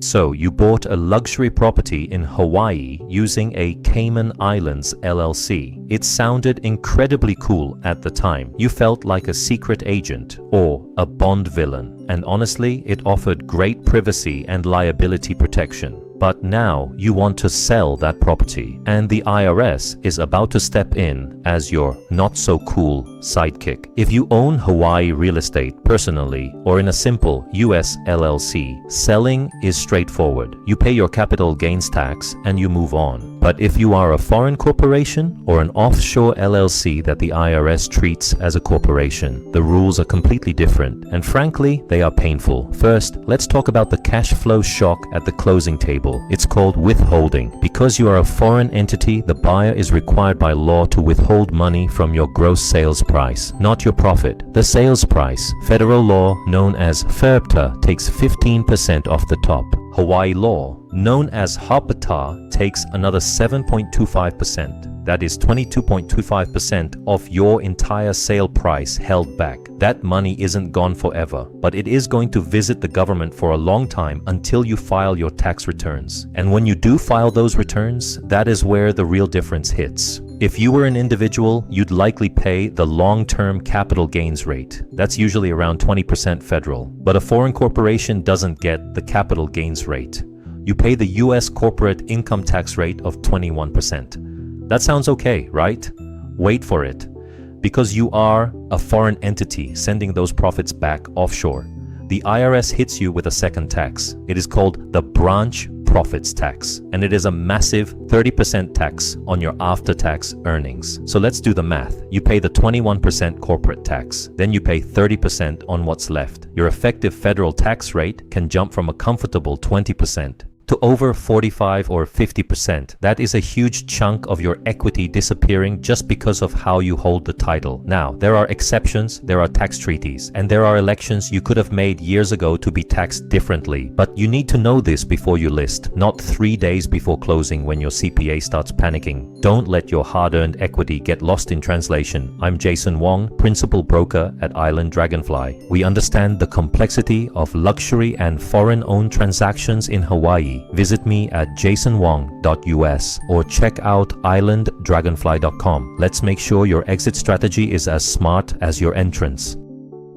So you bought a luxury property in Hawaii using a Cayman Islands LLC. It sounded incredibly cool at the time. You felt like a secret agent or a Bond villain. And honestly, it offered great privacy and liability protection. But now you want to sell that property, and the IRS is about to step in as your not-so-cool sidekick. If you own Hawaii real estate personally or in a simple US LLC, selling is straightforward. You pay your capital gains tax and you move on. But if you are a foreign corporation or an offshore LLC that the IRS treats as a corporation, the rules are completely different, and frankly, they are painful. First, let's talk about the cash flow shock at the closing table. It's called withholding. Because you are a foreign entity, the buyer is required by law to withhold money from your gross sales price, not your profit. The sales price, federal law known as FIRPTA, takes 15% off the top. Hawaii law, known as HARPTA, takes another 7.25%. That is 22.25% of your entire sale price held back. That money isn't gone forever, but it is going to visit the government for a long time until you file your tax returns. And when you do file those returns, that is where the real difference hits. If you were an individual, you'd likely pay the long-term capital gains rate. That's usually around 20% federal. But a foreign corporation doesn't get the capital gains rate. You pay the US corporate income tax rate of 21%. That sounds okay, right? Wait for it. Because you are a foreign entity sending those profits back offshore, the IRS hits you with a second tax. It is called the branch profits tax, and it is a massive 30% tax on your after-tax earnings. So let's do the math. You pay the 21% corporate tax, then you pay 30% on what's left. Your effective federal tax rate can jump from a comfortable 20% to over 45 or 50%. That is a huge chunk of your equity disappearing just because of how you hold the title. Now, there are exceptions, there are tax treaties, and there are elections you could have made years ago to be taxed differently. But you need to know this before you list, not 3 days before closing when your CPA starts panicking. Don't let your hard-earned equity get lost in translation. I'm Jason Wong, Principal Broker at Island Dragonfly. We understand the complexity of luxury and foreign-owned transactions in Hawaii. Visit me at jasonwong.us or check out islanddragonfly.com. Let's make sure your exit strategy is as smart as your entrance.